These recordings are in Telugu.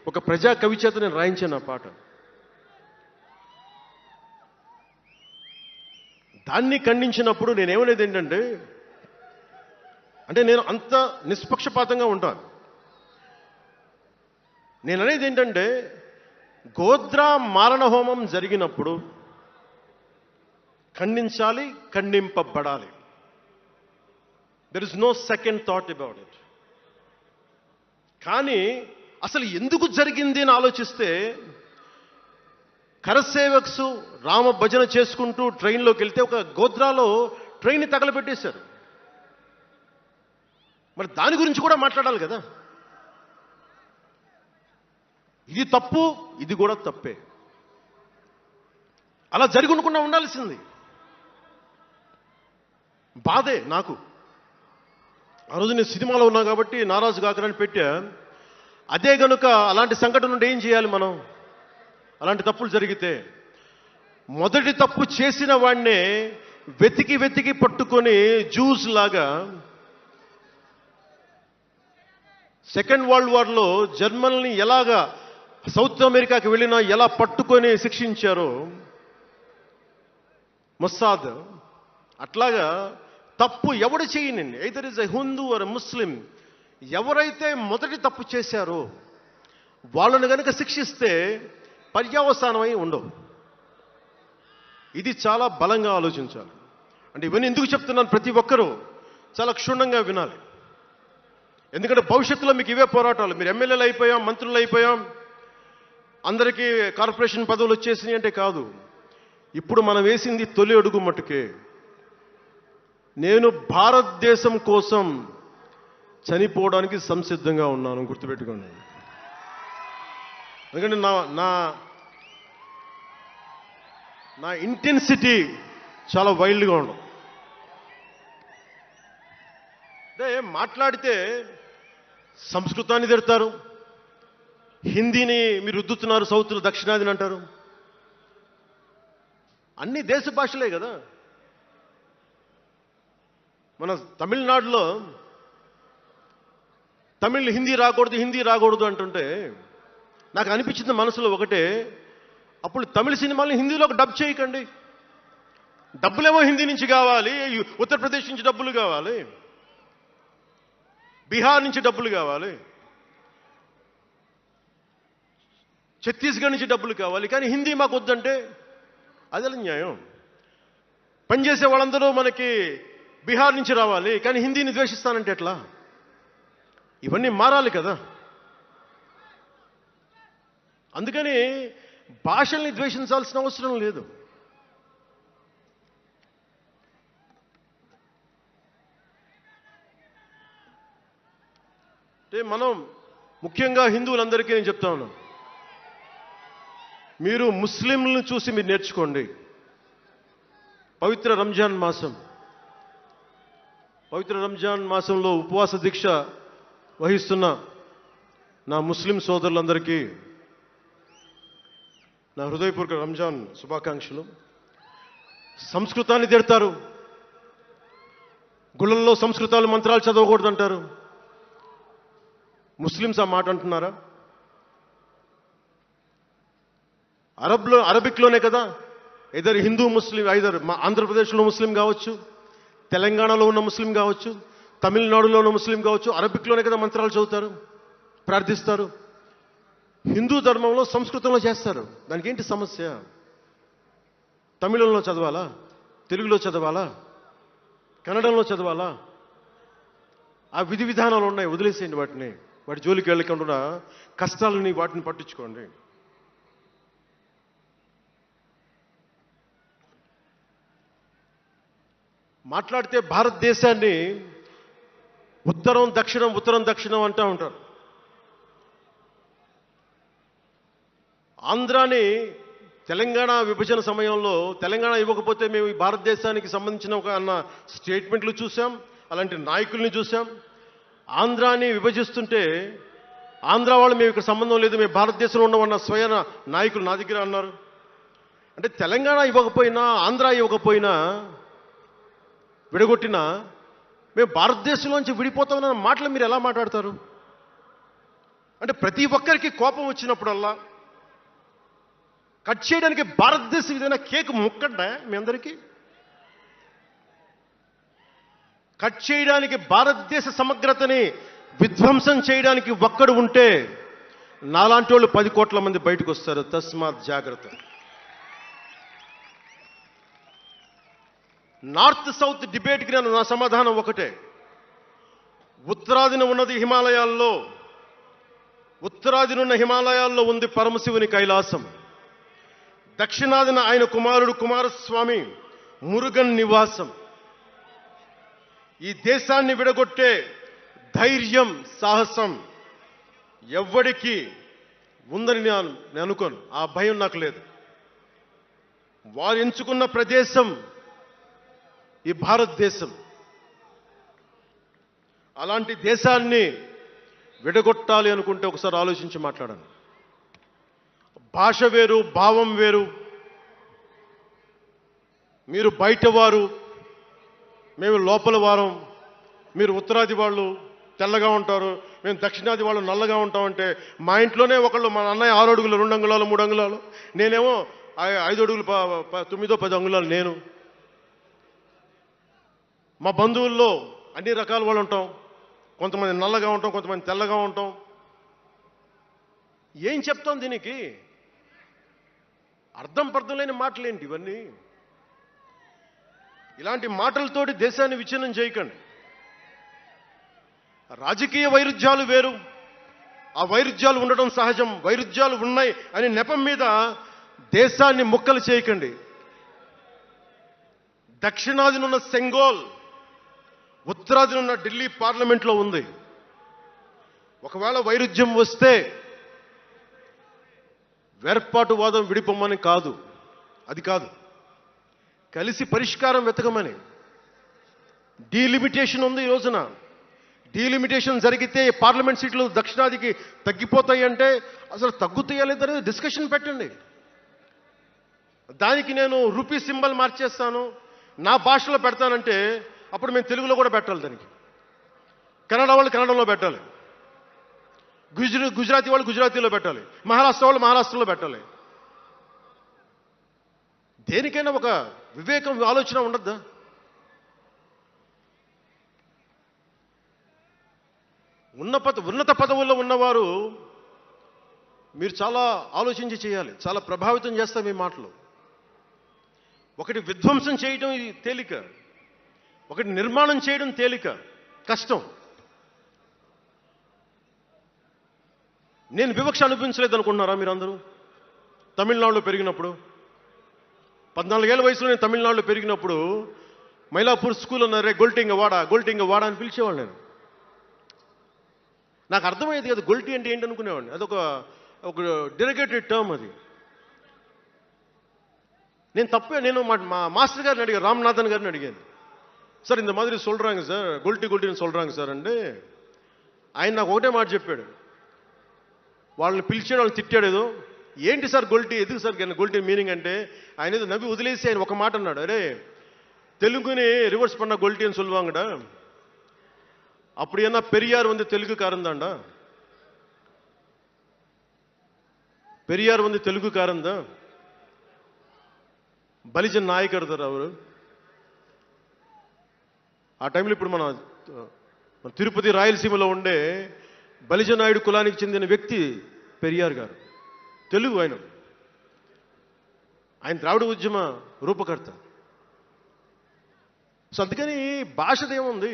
ఒక ప్రజా కవి చేత నేను రాయించాను ఆ పాట. దాన్ని ఖండించినప్పుడు నేనేమనేది ఏంటంటే, అంటే నేను అంత నిష్పక్షపాతంగా ఉంటాను. నేను అనేది ఏంటంటే, గోద్రా మారణ హోమం జరిగినప్పుడు ఖండించాలి, ఖండింపబడాలి. There is no second thought about it. కానీ అసలు ఎందుకు జరిగింది అని ఆలోచిస్తే, కరసేవక్స్ రామ భజన చేసుకుంటూ ట్రైన్లోకి వెళ్తే ఒక గోద్రాలో ట్రైన్ని తగలబెట్టేశారు. మరి దాని గురించి కూడా మాట్లాడాలి కదా. ఇది తప్పు, ఇది కూడా తప్పే. అలా జరిగి ఉండకుండా ఉండాల్సింది. బాధే నాకు. ఆ రోజు నేను సినిమాలో ఉన్నా కాబట్టి నారాజు కాకరని పెట్టా. అదే గనుక అలాంటి సంఘటన నుండి ఏం చేయాలి మనం? అలాంటి తప్పులు జరిగితే మొదటి తప్పు చేసిన వాడినే వెతికి వెతికి పట్టుకొని జ్యూస్ లాగా సెకండ్ వరల్డ్ వార్లో జర్మనీని ఎలాగా సౌత్ అమెరికాకి వెళ్ళినా ఎలా పట్టుకొని శిక్షించారో మొస్సాద్, అట్లాగా తప్పు ఎవడు చేయనండి, either is a Hindu or Muslim, ఎవరైతే మొదటి తప్పు చేశారో వాళ్ళను కనుక శిక్షిస్తే పర్యవసానమై ఉండవు. ఇది చాలా బలంగా ఆలోచించాలి. అంటే ఇవన్నీ ఎందుకు చెప్తున్నాను, ప్రతి ఒక్కరూ చాలా క్షుణ్ణంగా వినాలి. ఎందుకంటే భవిష్యత్తులో మీకు ఇవే పోరాటాలు. మీరు ఎమ్మెల్యేలు అయిపోయాం, మంత్రులు అయిపోయాం, అందరికీ కార్పొరేషన్ పదవులు వచ్చేసినాయి అంటే కాదు. ఇప్పుడు మనం వేసింది తొలి అడుగు మట్టుకే. నేను భారతదేశం కోసం చనిపోవడానికి సంసిద్ధంగా ఉన్నాను, గుర్తుపెట్టుకోండి. ఎందుకంటే నా ఇంటెన్సిటీ చాలా వైల్డ్గా ఉండదు. అంటే మాట్లాడితే సంస్కృతాన్ని తిడతారు, హిందీని మీరు రుద్దుతున్నారు, సౌత్లో దక్షిణాదిని అంటారు. అన్ని దేశ భాషలే కదా. మన తమిళనాడులో తమిళ్ హిందీ రాకూడదు అంటుంటే నాకు అనిపించింది మనసులో ఒకటే, అప్పుడు తమిళ సినిమాలను హిందీలోకి డబ్ చేయకండి. డబ్బులేమో హిందీ నుంచి కావాలి, ఉత్తరప్రదేశ్ నుంచి డబ్బులు కావాలి, బీహార్ నుంచి డబ్బులు కావాలి, ఛత్తీస్గఢ్ నుంచి డబ్బులు కావాలి, కానీ హిందీ మాకు వద్దంటే అదే న్యాయం. పనిచేసే వాళ్ళందరూ మనకి బీహార్ నుంచి రావాలి, కానీ హిందీని ద్వేషిస్తానంటే ఎట్లా? ఇవన్నీ మారాలి కదా. అందుకని భాషల్ని ద్వేషించాల్సిన అవసరం లేదు. అంటే మనం ముఖ్యంగా హిందువులందరికీ నేను చెప్తా ఉన్నాను, మీరు ముస్లింలను చూసి మీరు నేర్చుకోండి. పవిత్ర రంజాన్ మాసంలో ఉపవాస దీక్ష వహిస్తున్న నా ముస్లిం సోదరులందరికీ నా హృదయపూర్వక రంజాన్ శుభాకాంక్షలు. సంస్కృతాన్ని తిడతారు, గుళ్ళల్లో సంస్కృతాలు మంత్రాలు చదవకూడదంటారు. ముస్లిమ్స్ ఆ మాట అంటున్నారా? అరబిక్లోనే కదా, ఐదర్ హిందూ ముస్లిం, ఐదర్ ఆంధ్రప్రదేశ్లో ముస్లిం కావచ్చు, తెలంగాణలో ఉన్న ముస్లిం కావచ్చు, తమిళనాడులో ఉన్న ముస్లిం కావచ్చు, అరబిక్లోనే కదా మంత్రాలు చదువుతారు, ప్రార్థిస్తారు. హిందూ ధర్మంలో సంస్కృతంలో చేస్తారు. దానికి ఏంటి సమస్య? తమిళంలో చదవాలా, తెలుగులో చదవాలా, కన్నడంలో చదవాలా? ఆ విధి విధానాలు ఉన్నాయి, వదిలేసేయండి వాటిని. వాటి జోలికి వెళ్ళకుండా కష్టాలని వాటిని పట్టించుకోండి. మాట్లాడితే భారతదేశాన్ని ఉత్తరం దక్షిణం అంటూ ఉంటారు. ఆంధ్రాని తెలంగాణ విభజన సమయంలో తెలంగాణ ఇవ్వకపోతే మేము ఈ భారతదేశానికి సంబంధించిన ఒక అన్న స్టేట్మెంట్లు చూసాం, అలాంటి నాయకుల్ని చూసాం. ఆంధ్రాని విభజిస్తుంటే ఆంధ్ర వాళ్ళు మేము ఇక్కడ సంబంధం లేదు, మేము భారతదేశంలో ఉన్నవన్న స్వయం నాయకులు నా దగ్గర అన్నారు. అంటే తెలంగాణ ఇవ్వకపోయినా, ఆంధ్ర ఇవ్వకపోయినా, విడగొట్టినా మేము భారతదేశంలోంచి విడిపోతామన్న మాటలు మీరు ఎలా మాట్లాడతారు? అంటే ప్రతి ఒక్కరికి కోపం వచ్చినప్పుడల్లా కట్ చేయడానికి భారతదేశం ఏదైనా కేక్ ముక్కండా మీ అందరికీ? కట్ చేయడానికి, భారతదేశ సమగ్రతని విధ్వంసం చేయడానికి ఒక్కడు ఉంటే నాలాంటి వాళ్ళు 10 కోట్ల మంది బయటకు వస్తారు. తస్మాత్ జాగ్రత్త. నార్త్ సౌత్ డిబేట్కి నా సమాధానం ఒకటే. ఉత్తరాదిన ఉన్నది హిమాలయాల్లో, ఉత్తరాదినున్న హిమాలయాల్లో ఉంది పరమశివుని కైలాసం. దక్షిణాదిన ఆయన కుమారుడు కుమారస్వామి మురుగన్ నివాసం. ఈ దేశాన్ని విడగొట్టే ధైర్యం, సాహసం ఎవ్వడికి ఉందని నేను అనుకోను. ఆ భయం నాకు లేదు. వారు ఎంచుకున్న ప్రదేశం ఈ భారతదేశం. అలాంటి దేశాన్ని విడగొట్టాలి అనుకుంటే ఒకసారి ఆలోచించి మాట్లాడండి. భాష వేరు, భావం వేరు. మీరు బయటవారు, మేము లోపల వారం. మీరు ఉత్తరాది వాళ్ళు తెల్లగా ఉంటారు, మేము దక్షిణాది వాళ్ళు నల్లగా ఉంటామంటే, మా ఇంట్లోనే ఒకళ్ళు, మా అన్నయ్య 6 అడుగులు 2 అంగుళాలు 3 అంగుళాలు, నేనేమో 5 అడుగులు 9-10 అంగుళాలు నేను. మా బంధువుల్లో అన్ని రకాల వాళ్ళు ఉంటాం. కొంతమంది నల్లగా ఉంటాం, కొంతమంది తెల్లగా ఉంటాం. ఏం చెప్తాం దీనికి? అర్థం పర్థం లేని మాటలేంటి ఇవన్నీ? ఇలాంటి మాటలతోటి దేశాన్ని విచ్ఛిన్నం చేయకండి. రాజకీయ వైరుధ్యాలు వేరు, ఆ వైరుధ్యాలు ఉండడం సహజం. వైరుధ్యాలు ఉన్నాయి అనే నెపం మీద దేశాన్ని ముక్కలు చేయకండి. దక్షిణాదినున్న సెంగోల్, ఉత్తరాదినున్న ఢిల్లీ పార్లమెంట్లో ఉంది. ఒకవేళ వైరుధ్యం వస్తే వేర్పాటువాదం విడిపోమని కాదు, అది కాదు, కలిసి పరిష్కారం వెతకమని. డీలిమిటేషన్ ఉంది ఈ రోజున. డీలిమిటేషన్ జరిగితే పార్లమెంట్ సీట్లు దక్షిణాదికి తగ్గిపోతాయి అంటే అసలు తగ్గుతాయా లేదనేది డిస్కషన్ పెట్టండి. దానికి నేను రూపీ సింబల్ మార్చేస్తాను, నా భాషలో పెడతానంటే అప్పుడు మేము తెలుగులో కూడా పెట్టాలి. దానికి కన్నడ వాళ్ళు కన్నడలో పెట్టాలి, గుజరాతీ వాళ్ళు గుజరాతీలో పెట్టాలి, మహారాష్ట్ర వాళ్ళు మహారాష్ట్రలో పెట్టాలి. దేనికైనా ఒక వివేకం, ఆలోచన ఉండద్దా? ఉన్నత పదవుల్లో ఉన్నవారు మీరు చాలా ఆలోచించి చేయాలి. చాలా ప్రభావితం చేస్తాయి మీ మాటలు. ఒకటి విధ్వంసం చేయడం ఇది తేలిక, ఒకటి నిర్మాణం చేయడం తేలిక, కష్టం. నేను వివక్ష అనిపించలేదు అనుకుంటున్నారా మీరందరూ? తమిళనాడులో పెరిగినప్పుడు 14 ఏళ్ల వయసులో నేను తమిళనాడులో పెరిగినప్పుడు మైలాపూర్ స్కూల్ అన్నారే, గొల్టింగ వాడ అని పిలిచేవాడు నేను. నాకు అర్థమయ్యేది కదా గొల్టి అంటే ఏంటి అనుకునేవాడిని. అదొక డెరిగేటెడ్ టర్మ్ అది. నేను మా మాస్టర్ గారిని అడిగాను, రామ్నాథన్ గారిని అడిగాను, సార్ ఇంత మాదిరి சொல்றாங்க సార్, గొల్టిని சொல்றாங்க సార్ అంటే ఆయన నాకు ఒకటే మాట చెప్పాడు. వాళ్ళని పిలిచాడు, వాళ్ళని తిట్టాడు ఏదో. ఏంటి సార్ గొల్టి, ఎందుకు సార్ గొల్టి మీనింగ్ అంటే ఆయన ఏదో నవ్వి వదిలేసి ఆయన ఒక మాట అన్నాడు, అరే தெலுங்குని రివర్స్ பண்ண గొల్టి అని சொல்லுவாங்கடா, அப்படி என்ன பெரியார் வந்து தெலுங்குக்காரன் தான்டா, பெரியார் வந்து தெலுங்குக்காரன் தான், బలిజన్ నాయకుడు సార్ అవరు. ఆ టైంలో ఇప్పుడు మన తిరుపతి రాయలసీమలో ఉండే బలిజ నాయుడు కులానికి చెందిన వ్యక్తి పెరియార్ గారు, తెలుగు. ఆయన ద్రావిడ ఉద్యమ రూపకర్త. సో అందుకని భాషదేముంది,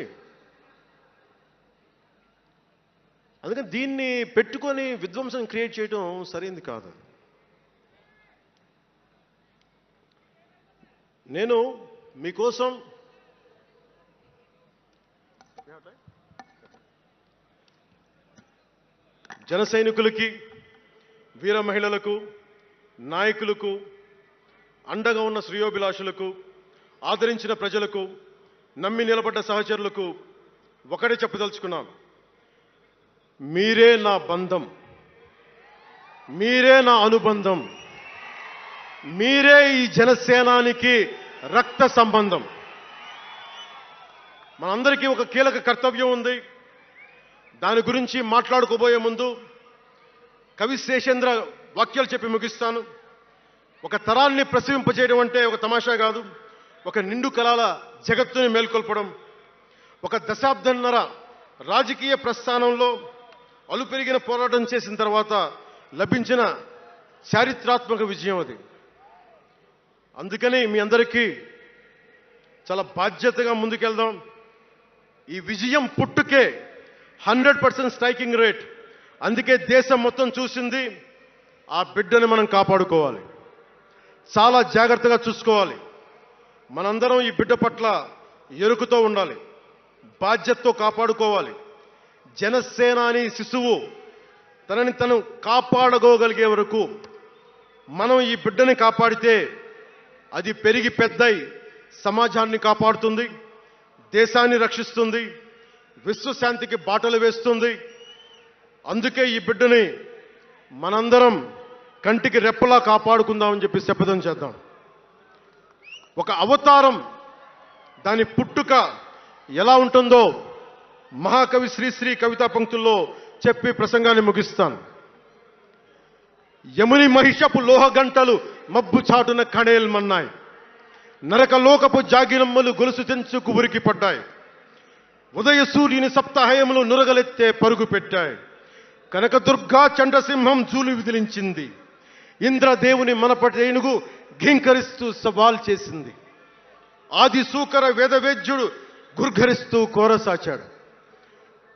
అందుకని దీన్ని పెట్టుకొని విధ్వంసం క్రియేట్ చేయడం సరైంది కాదు. నేను మీకోసం జన సైనికులకి, వీర మహిళలకు, నాయకులకు, అండగా ఉన్న శ్రేయోభిలాషులకు, ఆదరించిన ప్రజలకు, నమ్మి నిలబడ్డ సహచరులకు ఒకటే చెప్పదలుచుకున్నాను, మీరే నా బంధం, మీరే నా అనుబంధం, మీరే ఈ జనసేనానికి రక్త సంబంధం. మనందరికీ ఒక కీలక కర్తవ్యం ఉంది. దాని గురించి మాట్లాడుకోబోయే ముందు కవి శేషేంద్ర వాక్యాలు చెప్పి ముగిస్తాను. ఒక తరాన్ని ప్రసవింపజేయడం అంటే ఒక తమాషా కాదు. ఒక నిండు కళల జగత్తుని మేల్కొల్పడం. ఒక దశాబ్దన్నర రాజకీయ ప్రస్థానంలో అలుపెరిగిన పోరాటం చేసిన తర్వాత లభించిన చారిత్రాత్మక విజయం అది. అందుకని మీ అందరికీ చాలా బాధ్యతగా ముందుకెళ్దాం. ఈ విజయం పుట్టుకే 100% స్ట్రైకింగ్ రేట్. అందుకే దేశం మొత్తం చూసింది. ఆ బిడ్డని మనం కాపాడుకోవాలి, చాలా జాగ్రత్తగా చూసుకోవాలి. మనందరం ఈ బిడ్డ పట్ల ఎరుకుతో ఉండాలి, బాధ్యతతో కాపాడుకోవాలి. జనసేనాని శిశువు తనని తను కాపాడుకోగలిగే వరకు మనం ఈ బిడ్డని కాపాడితే అది పెరిగి పెద్దయి సమాజాన్ని కాపాడుతుంది, దేశాన్ని రక్షిస్తుంది, విశ్వశాంతికి బాటలు వేస్తుంది. అందుకే ఈ బిడ్డని మనందరం కంటికి రెప్పలా కాపాడుకుందామని చెప్పి శపథం చేద్దాం. ఒక అవతారం, దాని పుట్టుక ఎలా ఉంటుందో మహాకవి శ్రీశ్రీ కవితా పంక్తుల్లో చెప్పి ప్రసంగాన్ని ముగిస్తాను. యముని మహిషపు లోహగంటలు మబ్బు చాటున కణేల్మన్నాయి, నరకలోకపు జాగిరమ్మలు గొలుసు తెంచుకు ఉరికి పడ్డాయి, ఉదయ సూర్యుని సప్తాహయములు నురగలెత్తే పరుగు పెట్టాయి, కనకదుర్గా చండసింహం జూలు విదిలించింది, ఇంద్రదేవుని మనపటేనుగు ఘింకరిస్తూ సవాల్ చేసింది, ఆది సూకర వేదవేద్యుడు గుర్ఘరిస్తూ కోరసాచాడు,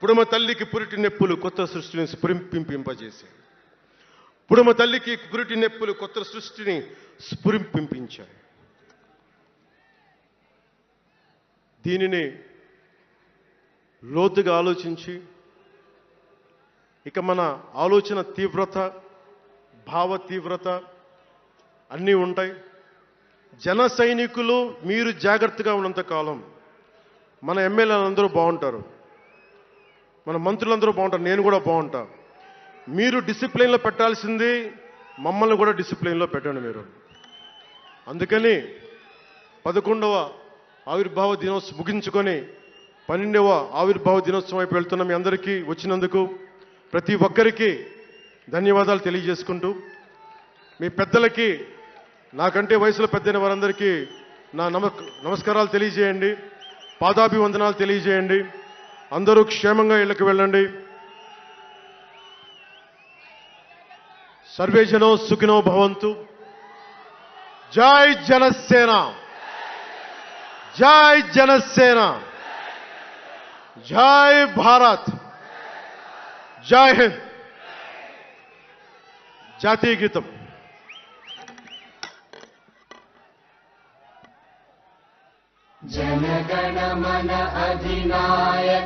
పుడమ తల్లికి పురిటి నెప్పులు కొత్త సృష్టిని స్ఫురింపింపజేశాయి, పుడమ తల్లికి పురిటి నెప్పులు కొత్త సృష్టిని స్ఫురింపించాయి. దీనిని లోతుగా ఆలోచించి ఇక మన ఆలోచన తీవ్రత, భావ తీవ్రత అన్నీ ఉంటాయి. జన సైనికులు మీరు జాగ్రత్తగా ఉన్నంత కాలం మన ఎమ్మెల్యేలందరూ బాగుంటారు, మన మంత్రులందరూ బాగుంటారు, నేను కూడా బాగుంటా. మీరు డిసిప్లిన్లో పెట్టాల్సింది మమ్మల్ని కూడా డిసిప్లిన్లో పెట్టండి మీరు. అందుకని 11వ ఆవిర్భావ దినోత్సవం ముగించుకొని 12వ ఆవిర్భావ దినోత్సవం వైపు వెళ్తున్న మీ అందరికీ వచ్చినందుకు ప్రతి ఒక్కరికి ధన్యవాదాలు తెలియజేసుకుంటూ, మీ పెద్దలకి, నాకంటే వయసులో పెద్దైన వారందరికీ నా నమస్కారాలు తెలియజేయండి, పాదాభివందనాలు తెలియజేయండి. అందరూ క్షేమంగా ఇళ్ళకి వెళ్ళండి. సర్వే జనో సుఖినో భవంతు. జై జనసేన, జై జనసేన, జై భారత్, జై హింద్. జాతీయ గీతం. జనగణ మన అధినాయక